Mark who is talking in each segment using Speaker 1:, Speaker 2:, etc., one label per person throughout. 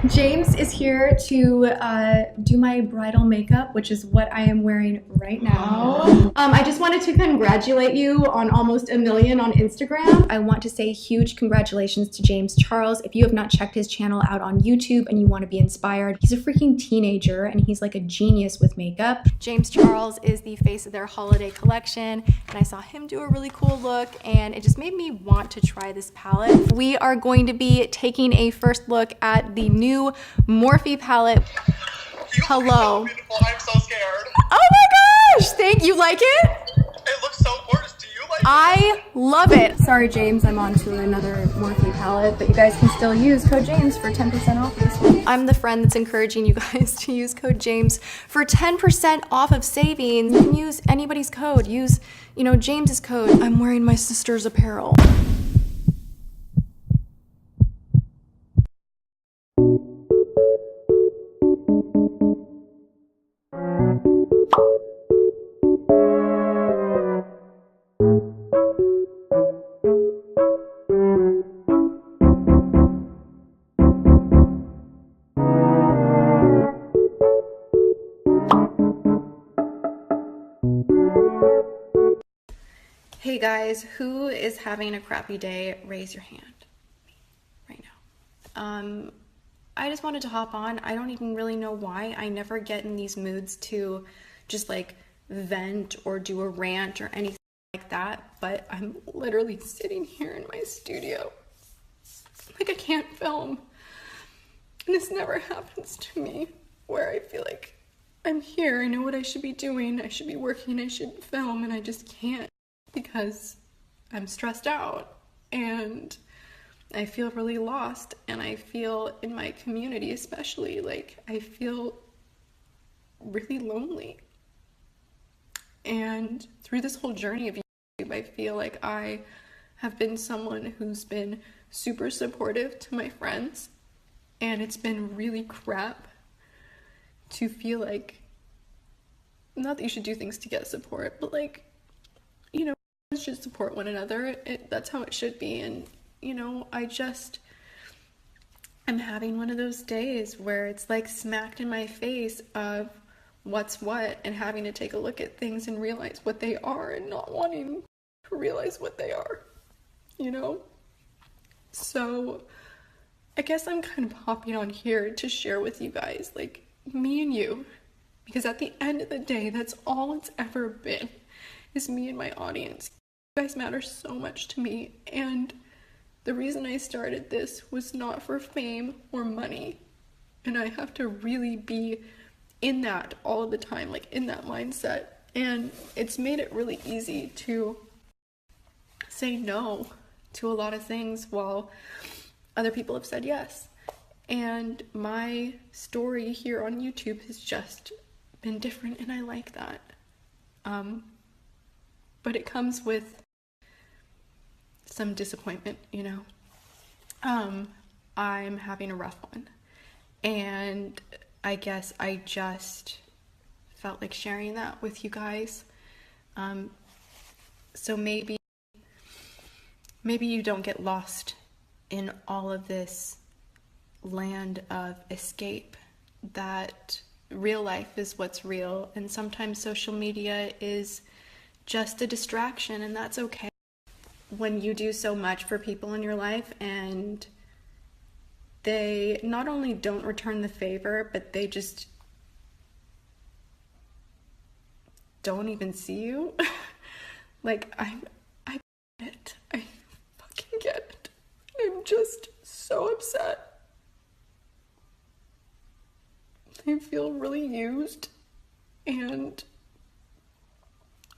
Speaker 1: James is here to do my bridal makeup, which is what I am wearing right now. I just wanted to congratulate you on almost 1 million on Instagram. I want to say huge congratulations to James Charles. If you have not checked his channel out on YouTube and you want to be inspired, he's a freaking teenager and he's like a genius with makeup. James Charles is the face of their holiday collection, and I saw him do a really cool look and it just made me want to try this palette. We are going to be taking a first look at the new Morphe palette. Hello.
Speaker 2: So beautiful. I'm so scared.
Speaker 1: Oh my gosh! Thank you. Like it?
Speaker 2: It looks so gorgeous. Do you like it?
Speaker 1: I love it. Sorry, James, I'm on to another Morphe palette, but you guys can still use code James for 10% off this one. I'm the friend that's encouraging you guys to use code James for 10% off of savings. You can use anybody's code. Use, James's code. I'm wearing my sister's apparel. Hey guys, who is having a crappy day? Raise your hand right now. I just wanted to hop on. I don't even really know why. I never get in these moods to just like vent or do a rant or anything like that, but I'm literally sitting here in my studio like I can't film. And this never happens to me, where I feel like I'm here, I know what I should be doing, I should be working, I should film, and I just can't because I'm stressed out and I feel really lost, and I feel in my community especially like I feel really lonely. And through this whole journey of YouTube, I feel like I have been someone who's been super supportive to my friends, and it's been really crap to feel like, not that you should do things to get support, but like, should support one another. That's how it should be. And I'm having one of those days where it's like smacked in my face of what's what, and having to take a look at things and realize what they are, and not wanting to realize what they are, So I guess I'm kind of hopping on here to share with you guys, like, me and you, because at the end of the day, that's all it's ever been, is me and my audience. You guys matter so much to me, and the reason I started this was not for fame or money, and I have to really be in that all of the time, like in that mindset, and it's made it really easy to say no to a lot of things while other people have said yes. And my story here on YouTube has just been different, and I like that. But it comes with some disappointment, I'm having a rough one, and I guess I just felt like sharing that with you guys. So maybe you don't get lost in all of this land of escape, that real life is what's real, and sometimes social media is just a distraction, and that's okay. When you do so much for people in your life and they not only don't return the favor, but they just don't even see you. Like, I get it. I fucking get it. I'm just so upset. I feel really used, and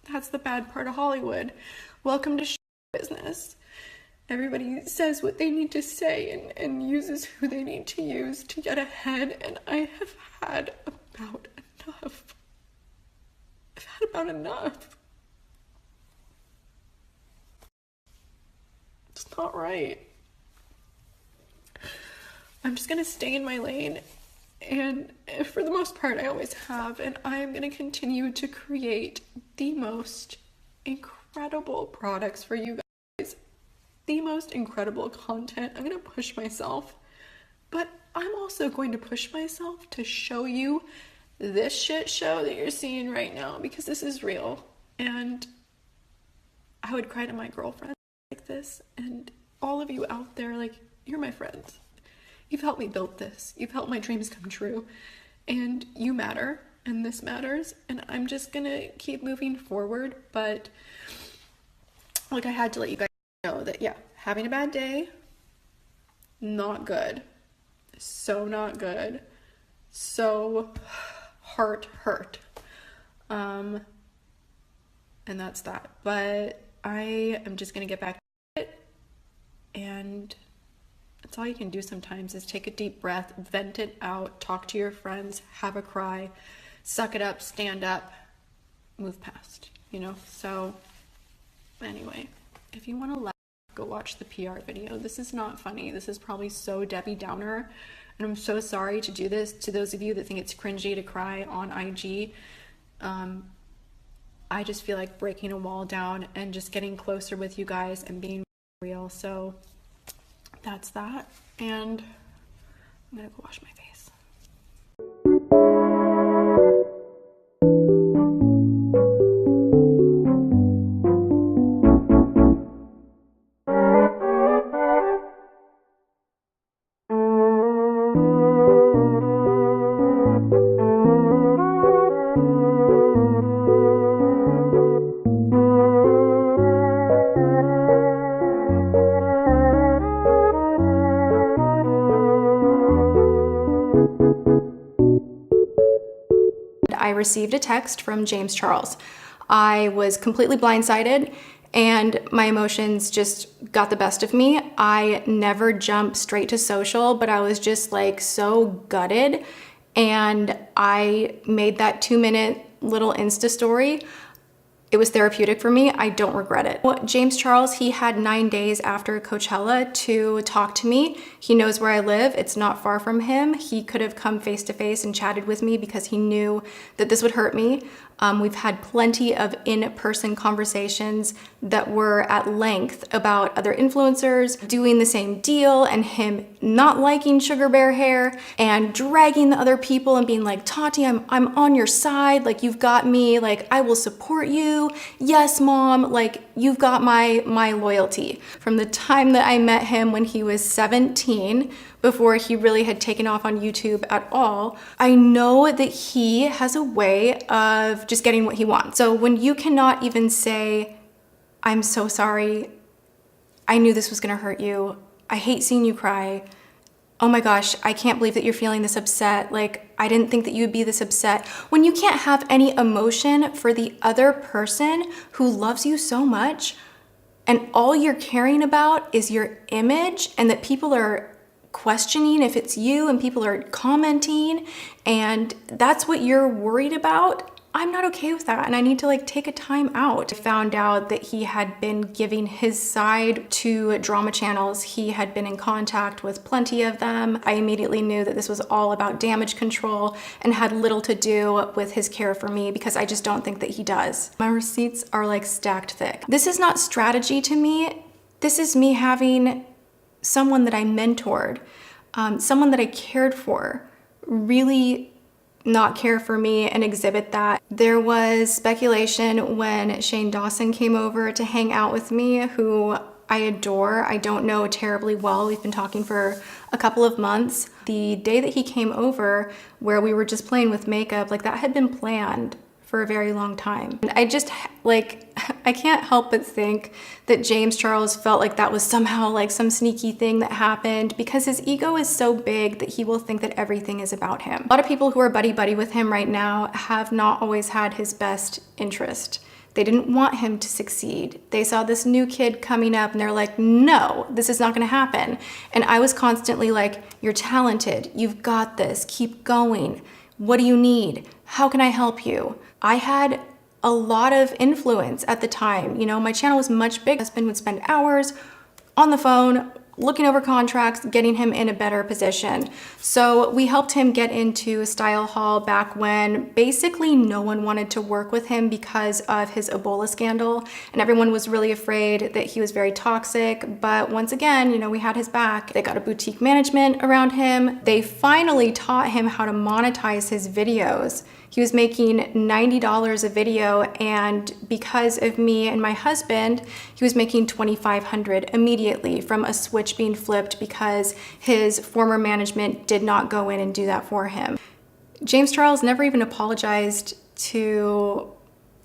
Speaker 1: that's the bad part of Hollywood. Welcome to business. Everybody says what they need to say and uses who they need to use to get ahead, and I have had about enough. I've had about enough. It's not right. I'm just gonna stay in my lane, and for the most part I always have, and I am gonna continue to create the most incredible products for you guys, the most incredible content. I'm gonna push myself, but I'm also going to push myself to show you this shit show that you're seeing right now because this is real. And I would cry to my girlfriend like this, and all of you out there, like, you're my friends. You've helped me build this. You've helped my dreams come true. And you matter, and this matters, and I'm just gonna keep moving forward. But like, I had to let you guys know that, yeah, having a bad day, not good. So not good. So heart hurt. And that's that. But I am just gonna get back to it, and that's all you can do sometimes is take a deep breath, vent it out, talk to your friends, have a cry, suck it up, stand up, move past, you know? So anyway, if you want to laugh, go watch the PR video. This is not funny. This is probably so Debbie Downer, and I'm so sorry to do this to those of you that think it's cringy to cry on IG. I just feel like breaking a wall down and just getting closer with you guys and being real. So that's that, and I'm gonna go wash my face. I received a text from James Charles. I was completely blindsided and my emotions just got the best of me. I never jumped straight to social, but I was just like so gutted, and I made that 2-minute little Insta story. It was therapeutic for me. I don't regret it. Well, James Charles, he had 9 days after Coachella to talk to me. He knows where I live. It's not far from him. He could have come face to face and chatted with me because he knew that this would hurt me. We've had plenty of in-person conversations that were at length about other influencers doing the same deal and him not liking sugar bear hair and dragging the other people and being like, Tati, I'm on your side. Like, you've got me. Like, I will support you. Yes, mom. Like, you've got my loyalty. From the time that I met him when he was 17, before he really had taken off on YouTube at all, I know that he has a way of just getting what he wants. So when you cannot even say, I'm so sorry, I knew this was gonna hurt you, I hate seeing you cry, oh my gosh, I can't believe that you're feeling this upset, like, I didn't think that you would be this upset. When you can't have any emotion for the other person who loves you so much, and all you're caring about is your image, and that people are questioning if it's you and people are commenting, and that's what you're worried about, I'm not okay with that, and I need to like take a time out. I found out that he had been giving his side to drama channels. He had been in contact with plenty of them. I immediately knew that this was all about damage control and had little to do with his care for me, because I just don't think that he does. My receipts are like stacked thick. This is not strategy to me. This is me having someone that I mentored, someone that I cared for, really not care for me and exhibit that. There was speculation when Shane Dawson came over to hang out with me, who I adore. I don't know terribly well. We've been talking for a couple of months. The day that he came over, where we were just playing with makeup, like, that had been planned for a very long time. And I just, like, I can't help but think that James Charles felt like that was somehow like some sneaky thing that happened, because his ego is so big that he will think that everything is about him. A lot of people who are buddy-buddy with him right now have not always had his best interest. They didn't want him to succeed. They saw this new kid coming up and they're like, no, this is not gonna happen. And I was constantly like, you're talented, you've got this, keep going. What do you need? How can I help you? I had a lot of influence at the time. You know, my channel was much bigger. My husband would spend hours on the phone looking over contracts, getting him in a better position. So we helped him get into Style Hall back when basically no one wanted to work with him because of his Ebola scandal, and everyone was really afraid that he was very toxic. But once again, you know, we had his back. They got a boutique management around him. They finally taught him how to monetize his videos. He was making $90 a video, and because of me and my husband, he was making $2,500 immediately from a switch being flipped because his former management did not go in and do that for him. James Charles never even apologized to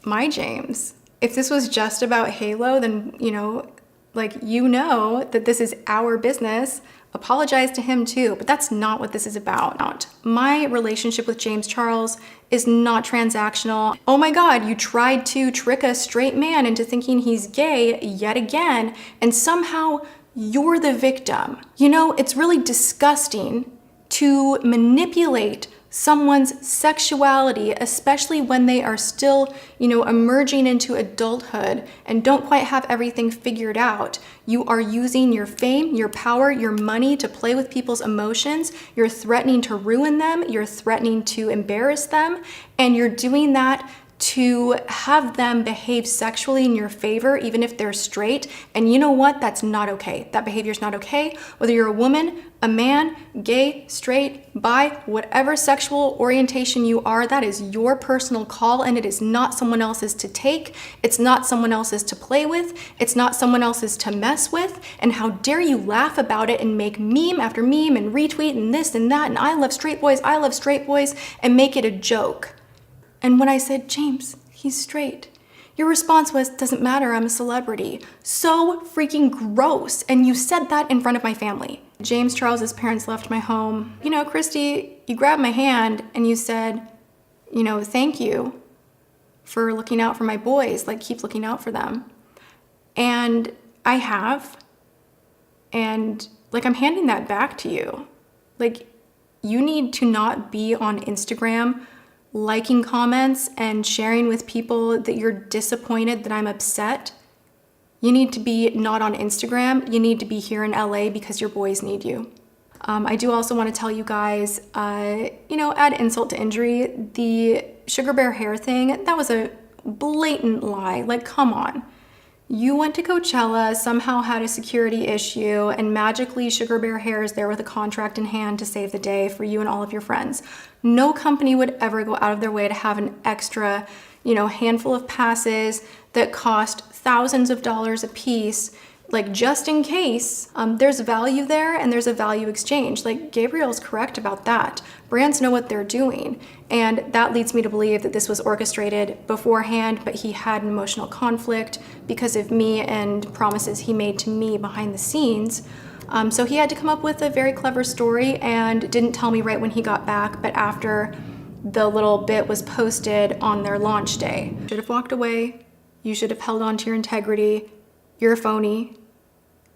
Speaker 1: my James. If this was just about Halo, then, you know that this is our business. Apologize to him too, but that's not what this is about. My relationship with James Charles is not transactional. Oh my God, you tried to trick a straight man into thinking he's gay yet again, and somehow you're the victim. You know, it's really disgusting to manipulate someone's sexuality, especially when they are still, emerging into adulthood and don't quite have everything figured out. You are using your fame, your power, your money to play with people's emotions. You're threatening to ruin them. You're threatening to embarrass them. And you're doing that to have them behave sexually in your favor, even if they're straight. And you know what? That's not okay. That behavior is not okay. Whether you're a woman, a man, gay, straight, bi, whatever sexual orientation you are, that is your personal call, and it is not someone else's to take. It's not someone else's to play with. It's not someone else's to mess with. And how dare you laugh about it and make meme after meme and retweet and this and that and I love straight boys, and make it a joke. And when I said, James, he's straight, your response was, doesn't matter, I'm a celebrity. So freaking gross. And you said that in front of my family. James Charles's parents left my home. Christy, you grabbed my hand and you said, thank you for looking out for my boys, keep looking out for them. And I have, and I'm handing that back to you. You need to not be on Instagram liking comments and sharing with people that you're disappointed that I'm upset. You need to be not on Instagram. You need to be here in LA because your boys need you. I do also want to tell you guys, add insult to injury. The Sugar Bear hair thing, that was a blatant lie. Come on. You went to Coachella, somehow had a security issue, and magically Sugar Bear Hair is there with a contract in hand to save the day for you and all of your friends. No company would ever go out of their way to have an extra, handful of passes that cost thousands of dollars a piece, just in case. There's value there and there's a value exchange. Gabriel's correct about that. Brands know what they're doing. And that leads me to believe that this was orchestrated beforehand, but he had an emotional conflict because of me and promises he made to me behind the scenes. So he had to come up with a very clever story and didn't tell me right when he got back, but after the little bit was posted on their launch day. You should have walked away. You should have held on to your integrity. You're a phony.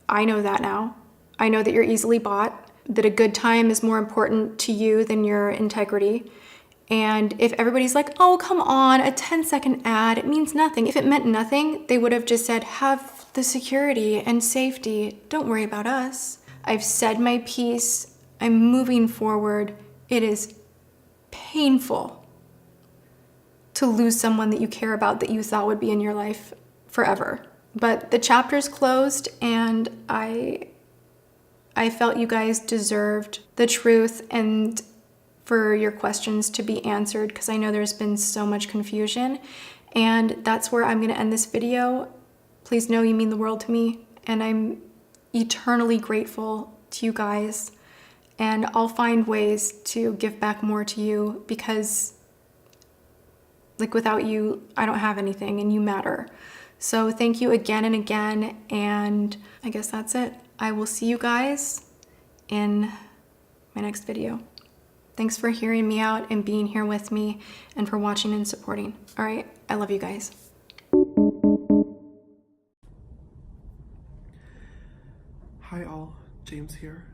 Speaker 1: I know that now. I know that you're easily bought, that a good time is more important to you than your integrity. And if everybody's like, oh, come on, a 10-second ad, it means nothing. If it meant nothing, they would have just said, have the security and safety. Don't worry about us. I've said my piece. I'm moving forward. It is painful to lose someone that you care about, that you thought would be in your life forever. But the chapter's closed, and I felt you guys deserved the truth and for your questions to be answered, because I know there's been so much confusion. And that's where I'm going to end this video. Please know you mean the world to me, and I'm eternally grateful to you guys. And I'll find ways to give back more to you, because without you, I don't have anything, and you matter. So thank you again and again, and I guess that's it. I will see you guys in my next video. Thanks for hearing me out and being here with me, and for watching and supporting. All right, I love you guys.
Speaker 3: Hi all, James here.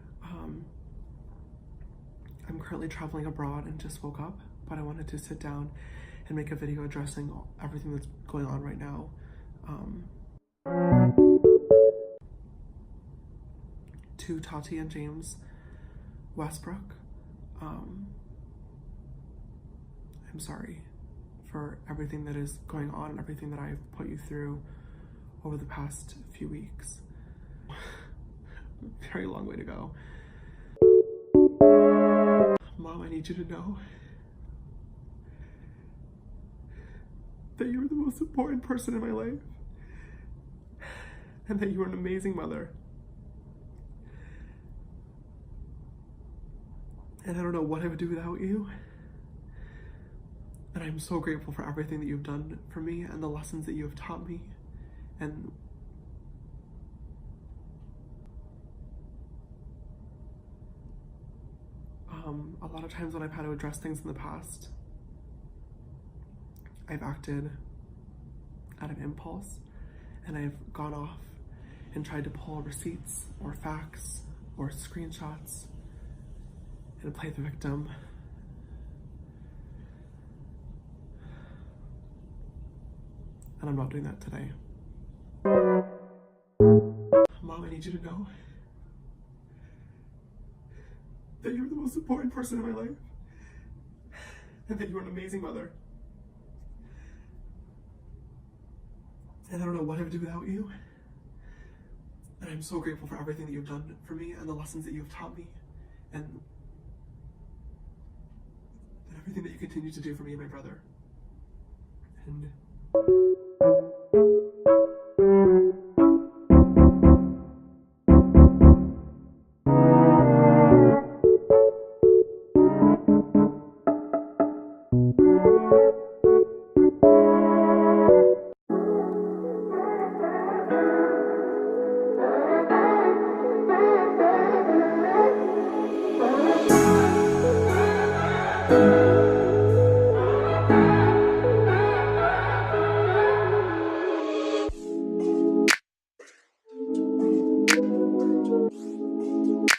Speaker 3: I'm currently traveling abroad and just woke up, but I wanted to sit down and make a video addressing everything that's going on right now. to Tati and James Westbrook, I'm sorry for everything that is going on and everything that I've put you through over the past few weeks. Very long way to go. Mom, I need you to know that you're the most important person in my life and that you're an amazing mother. And I don't know what I would do without you. And I'm so grateful for everything that you've done for me and the lessons that you have taught me. And a lot of times when I've had to address things in the past, I've acted out of impulse and I've gone off and tried to pull receipts or facts or screenshots and play the victim. And I'm not doing that today. Mom, I need you to know that you're the most important person in my life and that you're an amazing mother. And I don't know what I would do without you. And I'm so grateful for everything that you've done for me and the lessons that you've taught me and everything that you continue to do for me and my brother. And